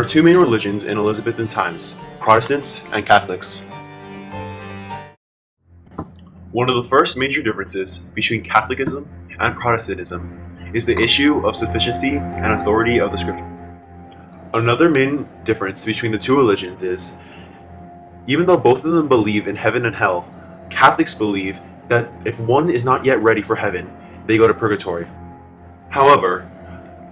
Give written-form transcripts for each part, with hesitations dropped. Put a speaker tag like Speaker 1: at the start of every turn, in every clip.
Speaker 1: There are two main religions in Elizabethan times, Protestants and Catholics. One of the first major differences between Catholicism and Protestantism is the issue of sufficiency and authority of the Scripture. Another main difference between the two religions is, even though both of them believe in heaven and hell, Catholics believe that if one is not yet ready for heaven, they go to purgatory. However,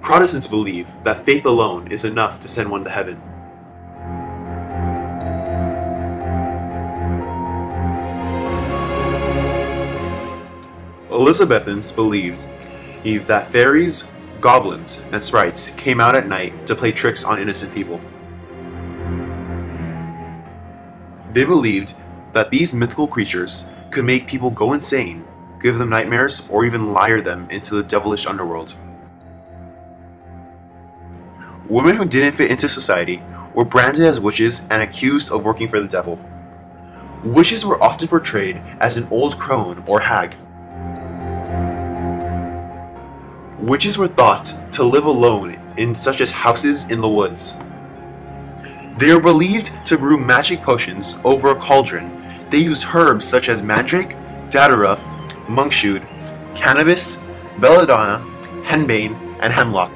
Speaker 1: Protestants believe that faith alone is enough to send one to heaven. Elizabethans believed that fairies, goblins, and sprites came out at night to play tricks on innocent people. They believed that these mythical creatures could make people go insane, give them nightmares, or even lure them into the devilish underworld. Women who didn't fit into society were branded as witches and accused of working for the devil. Witches were often portrayed as an old crone or hag. Witches were thought to live alone in such as houses in the woods. They are believed to brew magic potions over a cauldron. They used herbs such as mandrake, datura, monkshood, cannabis, belladonna, henbane, and hemlock.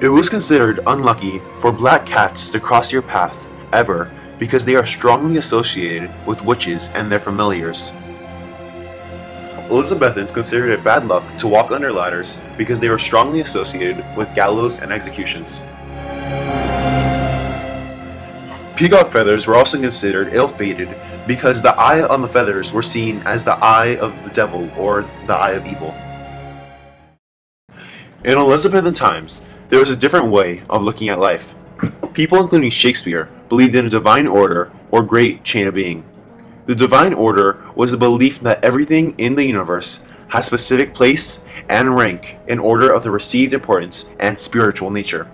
Speaker 1: It was considered unlucky for black cats to cross your path ever because they are strongly associated with witches and their familiars. Elizabethans considered it bad luck to walk under ladders because they were strongly associated with gallows and executions. Peacock feathers were also considered ill-fated because the eye on the feathers were seen as the eye of the devil or the eye of evil. In Elizabethan times, there was a different way of looking at life. People, including Shakespeare, believed in a divine order or great chain of being. The divine order was the belief that everything in the universe has specific place and rank in order of the received importance and spiritual nature.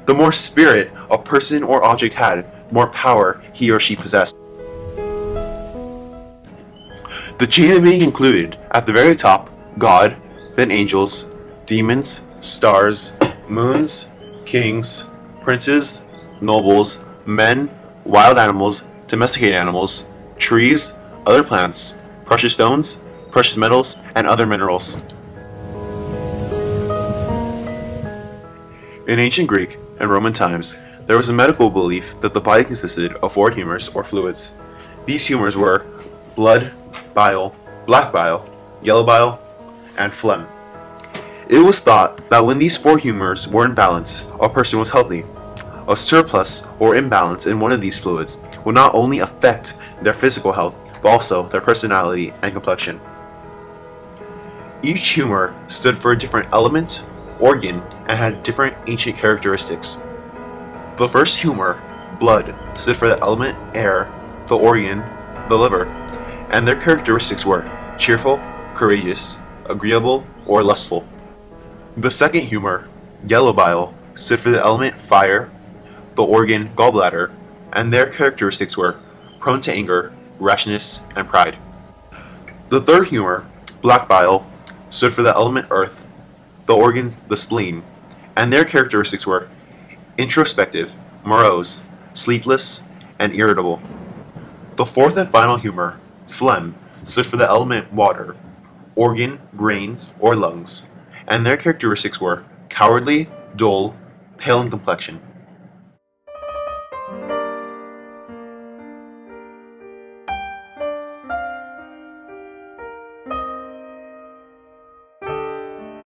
Speaker 1: The more spirit a person or object had, the more power he or she possessed. The chain of being included, at the very top, God, then angels, demons, stars, moons, kings, princes, nobles, men, wild animals, domesticated animals, trees, other plants, precious stones, precious metals, and other minerals. In ancient Greek and Roman times, there was a medical belief that the body consisted of four humors or fluids. These humors were blood, bile, black bile, yellow bile, and phlegm. It was thought that when these four humors were in balance, a person was healthy. A surplus or imbalance in one of these fluids would not only affect their physical health, but also their personality and complexion. Each humor stood for a different element, organ, and had different ancient characteristics. The first humor, blood, stood for the element air, the organ, the liver, and their characteristics were cheerful, courageous, agreeable, or lustful. The second humor, yellow bile, stood for the element fire, the organ gallbladder, and their characteristics were prone to anger, rashness, and pride. The third humor, black bile, stood for the element earth, the organ the spleen, and their characteristics were introspective, morose, sleepless, and irritable. The fourth and final humor, phlegm, stood for the element water, organ, brains, or lungs, and their characteristics were cowardly, dull, pale in complexion.